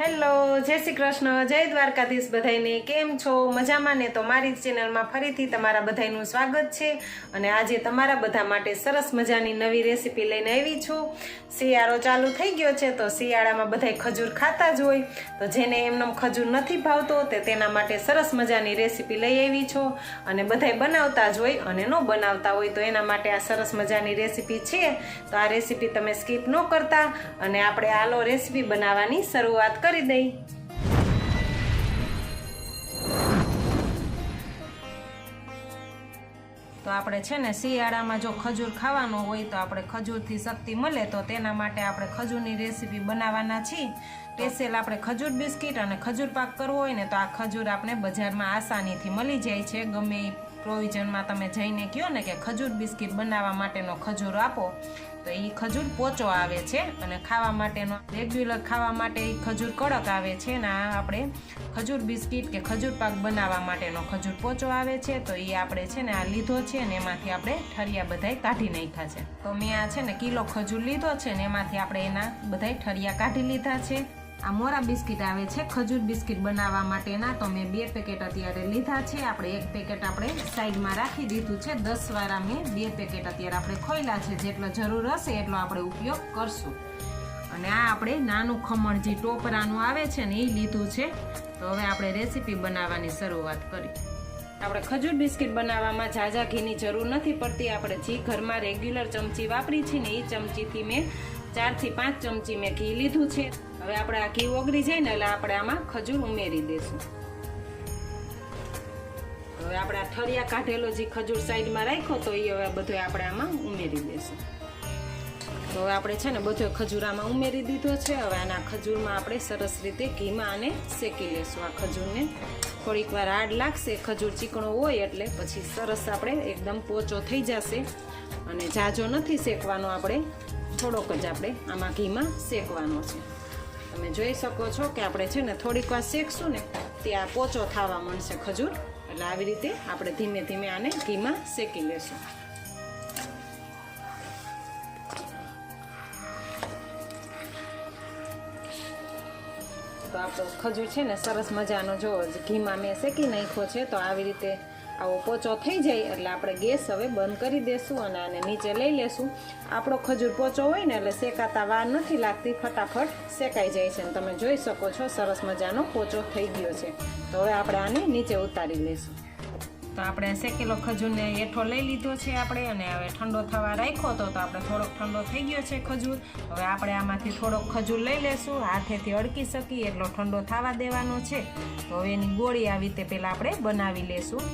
Hello, જય શ્રી કૃષ્ણ, જય દ્વારકાધીશ બધાઈને। કેમ છો? મજામાં ને? તો મારી ચેનલમાં ફરીથી તમારા બધાનું સ્વાગત છે। અને આજે તમારા બધા માટે સરસ મજાની નવી રેસીપી લઈને આવી છું। શિયાળો ચાલુ થઈ ગયો છે તો શિયાળામાં બધાય ખજૂર ખાતા જ હોય, તો જેને એમનો ખજૂર નથી ભાવતો તે તેના માટે સરસ મજાની રેસીપી લઈ આવી છું। અને બધાય બનાવતા જ હોય અને ન બનાવતા હોય તો એના માટે આ સરસ મજાની રેસીપી છે। તો આ રેસીપી તમે સ્કીપ ન કરતા અને આપણે આલો રેસીપી બનાવવાની શરૂઆત કરી દઈ। તો આપણે છે ને શિયાળામાં જો ખજૂર ખાવાનો હોય તો આપણે ખજૂરથી શક્તિ મળે, તો તેના માટે આપણે ખજૂરની રેસીપી બનાવવાના છીએ। સ્પેશિયલ આપણે ખજૂર બિસ્કિટ અને ખજૂર પાક કરવો હોય ને તો આ ખજૂર આપણે બજારમાં આસાનીથી મળી જાય છે। ગમે એ પ્રોવિઝનમાં તમે જઈને કહો ને કે ખજૂર બિસ્કિટ બનાવવા માટેનો ખજૂર આપો તો એ ખજૂર પોચો આવે છે અને ખાવા માટેનો રેગ્યુલર ખાવા માટે એ ખજૂર કડક આવે છે ને આ આપણે ખજૂર બિસ્કિટ કે ખજૂર પાક બનાવવા માટેનો ખજૂર પોચો આવે છે। તો એ આપણે છે ને આ લીધો છે ને એમાંથી આપણે ઠરિયા બધાય કાઢી નાખ્યા છે। તો મેં આ છે ને કિલો ખજૂર લીધો છે ને એમાંથી આપણે એના બધાય ઠરિયા કાઢી લીધા છે। આ મોરા બિસ્કિટ આવે છે ખજૂર બિસ્કિટ બનાવવા માટેના, તો મેં 2 પેકેટ અત્યારે લીધા છે। આપણે 1 પેકેટ આપણે સાઈડમાં રાખી દીધું છે। 10 વાળા મેં 2 પેકેટ અત્યારે આપણે ખોલ્યા છે, જેટલો જરૂર હશે એટલો આપણે ઉપયોગ કરશું। અને આ આપણે નાનું ખમણ જે ટોપરાનું આવે છે ને એ લીધું છે। તો હવે આપણે રેસીપી બનાવવાની શરૂઆત કરી। આપણે ખજૂર બિસ્કિટ બનાવવામાં ઝાઝા ઘીની જરૂર નથી પડતી। આપણે જે ઘરમાં રેગ્યુલર ચમચી વાપરી છે ને એ ચમચીથી મેં 4 થી 5 ચમચી મેં ઘી લીધું છે। હવે આપણે આ ઘી ઓગળી જાય ને એટલે આપણે આમાં ખજૂર ઉમેરી દઈશું। હવે આપણે આ ઠરિયા કાઢેલો જે ખજૂર સાઈડમાં રાખ્યો તો એ હવે બધો આપણે આમાં ઉમેરી દઈશું। તો હવે આપણે છે ને બધો ખજૂર આમાં ઉમેરી દીધો છે। હવે આના ખજૂરમાં આપણે સરસ રીતે ઘીમાં આને શેકી લઈશું। આ ખજૂરને થોડીક વાર હાર્ડ લાગશે, ખજૂર ચીકણો હોય એટલે પછી સરસ આપણે એકદમ પોચો થઈ જશે। અને જાજો નથી શેકવાનો, આપણે થોડોક જ આપણે આમાં ઘીમાં શેકવાનો છે। તમે જોઈ શકો છો કે આપણે છે ને થોડીક વાર શેકશું ને ત્યાં પોચો થવા માંડશે ખજૂર, એટલે આવી રીતે આપણે ધીમે ધીમે આને ઘીમાં શેકી લેશું। તો આપણો ખજૂર છે ને સરસ મજાનો જો ઘીમાં મેં શેકી નાખ્યો છે। તો આવી રીતે આવો પોચો થઈ જાય એટલે આપણે ગેસ હવે બંધ કરી દેશું અને આને નીચે લઈ લેશું। આપણો ખજૂર પોચો હોય ને એટલે શેકાતા વાર નથી લાગતી, ફટાફટ શેકાઈ જાય છે। તમે જોઈ શકો છો સરસ મજાનો પોચો થઈ ગયો છે। તો હવે આપણે આને નીચે ઉતારી લઈશું। તો આપણે શેકેલો ખજૂરને હેઠો લઈ લીધો છે આપણે, અને હવે ઠંડો થવા રાખ્યો તો આપણે થોડોક ઠંડો થઈ ગયો છે ખજૂર। હવે આપણે આમાંથી થોડોક ખજૂર લઈ લેશું, હાથેથી અડકી શકીએ એટલો ઠંડો થવા દેવાનો છે। તો હવે એની ગોળી આવી રીતે પહેલાં આપણે બનાવી લેશું।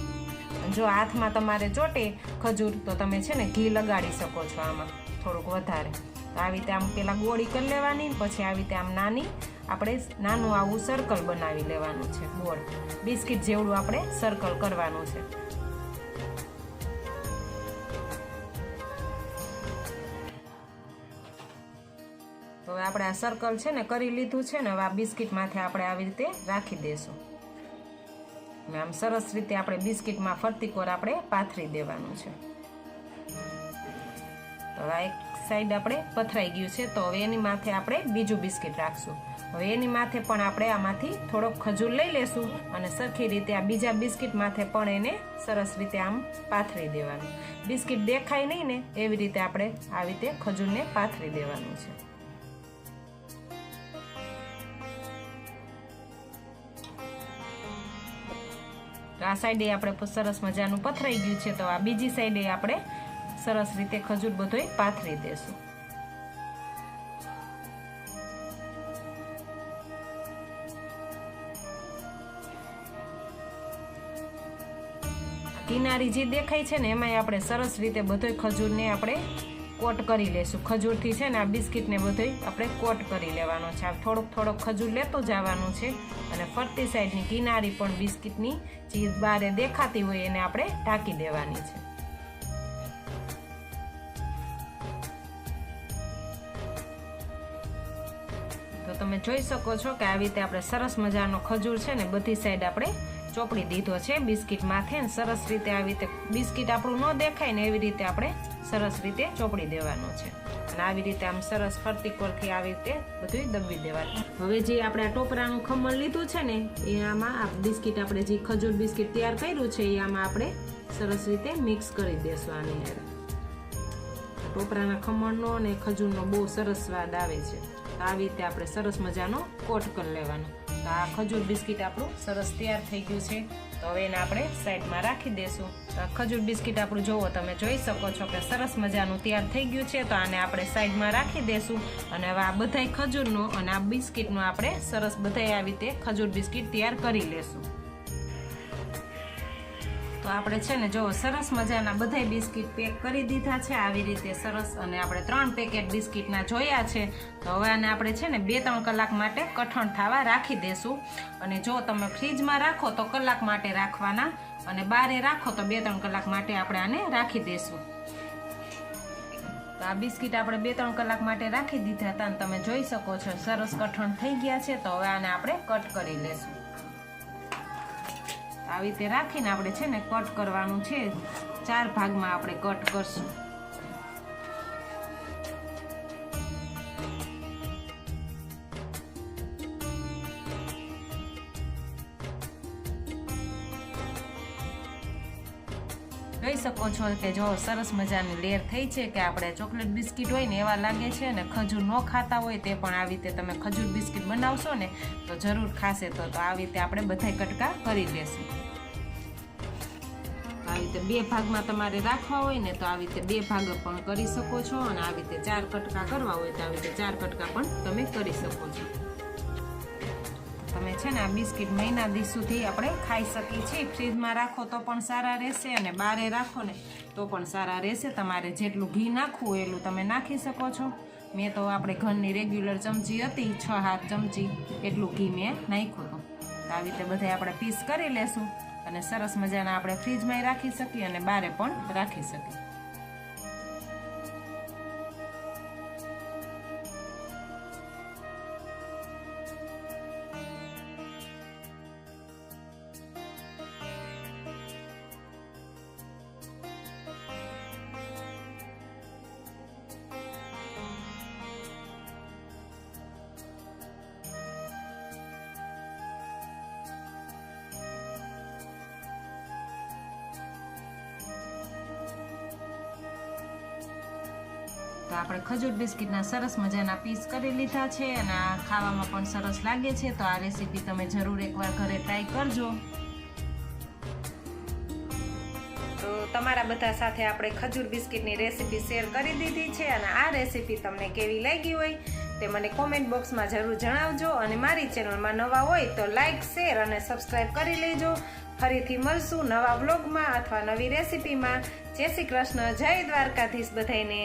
જો હાથમાં તમારે ચોટે ખજૂર તો તમે છે ને ઘી લગાડી શકો છો આમાં થોડુંક વધારે। તો આવી રીતે આમ પહેલાં ગોળી કરી લેવાની, પછી આવી રીતે આમ નાની આપણે નાનું આવું સર્કલ બનાવી લેવાનું છે, ગોળ બિસ્કિટ જેવડું આપણે સર્કલ કરવાનું છે। તો હવે આપણે આ સર્કલ છે ને કરી લીધું છે ને, હવે આ બિસ્કિટમાંથી આપણે આવી રીતે રાખી દઈશું। આમ સરસ રીતે આપણે બિસ્કિટમાં ફરતી કોર આપણે પાથરી દેવાનું છે। તો આ એક સાઈડ આપણે પથરાઈ ગયું છે, તો હવે એની માથે આપણે બીજું બિસ્કિટ રાખશું। હવે એની માથે પણ આપણે આમાંથી થોડોક ખજૂર લઈ લેશું અને સરખી રીતે આ બીજા બિસ્કિટ માથે પણ એને સરસ રીતે આમ પાથરી દેવાનું। બિસ્કિટ દેખાય નહીં ને એવી રીતે આપણે આવી રીતે ખજૂરને પાથરી દેવાનું છે। આ સાઈડે આપણે સરસ મજાનું પથરાઈ ગયું છે, તો આ બીજી સાઈડે આપણે સરસ રીતે ખજૂર બધોય પાથરી દેશું। કિનારી જે દેખાય છે ને એમાંય આપણે સરસ રીતે બધોય ખજૂરને આપણે કોટ કરી લેશું। ખજૂરથી છે ને આ બિસ્કિટને બધોય આપણે કોટ કરી લેવાનો છે। થોડોક થોડોક ખજૂર લેતો જવાનું છે અને ફરતી સાઈડની કિનારી પણ બિસ્કિટની જે બારે દેખાતી હોય એને આપણે ઢાંકી દેવાની છે। તો તમે જોઈ શકો છો કે આવી રીતે આપણે સરસ મજાનો ખજૂર છે ને બધી સાઈડ આપણે ચોપડી દીધો છે બિસ્કિટ માથે, સરસ રીતે આવી રીતે બિસ્કિટ આપણું ન દેખાય ને એવી રીતે આપણે સરસ રીતે ચોપડી દેવાનો છે અને આવી રીતે આમ સરસ ફરતી કોરથી આવી રીતે બધું દબવી દેવાનું. હવે જે આપણે આ ટોપરાનું ખમણ લીધું છે ને એ આમાં આ બિસ્કિટ આપણે જે ખજૂર બિસ્કિટ તૈયાર કર્યું છે એ આમાં આપણે સરસ રીતે મિક્સ કરી દેશું. આની હારે ટોપરાના ખમણનો અને ખજૂરનો બહુ સરસ સ્વાદ આવે છે. આવી રીતે આપણે સરસ મજાનો કોટ કરી લેવાનો. તો આ ખજૂર બિસ્કિટ આપણું સરસ તૈયાર થઈ ગયું છે. તો હવે એને આપણે સાઈડમાં રાખી દેશું. ખજૂર બિસ્કિટ આપણું જોવો તમે જોઈ શકો છો કે સરસ મજાનું તૈયાર થઈ ગયું છે. તો આને આપણે સાઈડમાં રાખી દેશું અને હવે આ બધાય ખજૂરનો અને આ બિસ્કિટનો આપણે સરસ બધાય આવી રીતે ખજૂર બિસ્કિટ તૈયાર કરી લેશું. તો આપણે છે ને જો સરસ મજાના બધાય બિસ્કિટ પેક કરી દીધા છે આવી રીતે સરસ. અને આપણે 3 પેકેટ બિસ્કિટના જોયા છે. તો હવે આને આપણે છે ને 2-3 કલાક માટે કઠણ થવા રાખી દેશું. અને જો તમે ફ્રીજમાં રાખો તો કલાક માટે રાખવાના અને બહારે રાખો તો 2-3 કલાક માટે આપણે આને રાખી દેશું. તો આ બિસ્કિટ આપણે 2-3 કલાક માટે રાખી દીધા હતા અને તમે જોઈ શકો છો સરસ કઠણ થઈ ગયા છે. તો હવે આને આપણે કટ કરી લેશું. આવી રીતે રાખીને આપણે છે ને કટ કરવાનું છે. 4 ભાગમાં આપણે કટ કરશું. જોઈ શકો છો કે જો સરસ મજાની લેયર થઈ છે કે આપણે ચોકલેટ બિસ્કિટ હોય ને એવા લાગે છે. અને ખજૂર ન ખાતા હોય તે પણ આવી રીતે તમે ખજૂર બિસ્કિટ બનાવશો ને તો જરૂર ખાશે. તો આવી રીતે આપણે બધાય કટકા કરી લેશું. આવી રીતે 2 ભાગમાં તમારે રાખવા હોય ને તો આવી રીતે 2 ભાગ પણ કરી શકો છો. અને આવી રીતે 4 કટકા કરવા હોય તો આવી રીતે 4 કટકા પણ તમે કરી શકો છો. તમે છે ને આ બિસ્કિટ મહિના દિવસ સુધી આપણે ખાઈ શકીએ છીએ. ફ્રીજમાં રાખો તો પણ સારા રહેશે અને બહારે રાખો ને તો પણ સારા રહેશે. તમારે જેટલું ઘી નાખવું હોય એટલું તમે નાખી શકો છો. મેં તો આપણે ઘરની રેગ્યુલર ચમચી હતી 6-7 ચમચી એટલું ઘી મેં નાખ્યું હતું. તો આવી રીતે બધા આપણે પીસ કરી લેશું અને સરસ મજાના આપણે ફ્રીજમાં રાખી શકીએ અને બહારે પણ રાખી શકીએ. તો આપણે ખજૂર બિસ્કિટના સરસ મજાના પીસ કરી લીધા છે અને આ ખાવામાં પણ સરસ લાગે છે. તો આ રેસીપી તમે જરૂર એકવાર ઘરે ટ્રાય કરજો. તો તમારા બધા સાથે આપણે ખજૂર બિસ્કિટની રેસીપી શેર કરી દીધી છે. અને આ રેસીપી તમને કેવી લાગી હોય તે મને કોમેન્ટ બોક્સમાં જરૂર જણાવજો. અને મારી ચેનલમાં નવા હોય તો લાઈક, શેર અને સબસ્ક્રાઈબ કરી લેજો. ફરીથી મળશું નવા વ્લોગમાં અથવા નવી રેસીપીમાં. જય શ્રી કૃષ્ણ, જય દ્વારકાધીશ બધાને.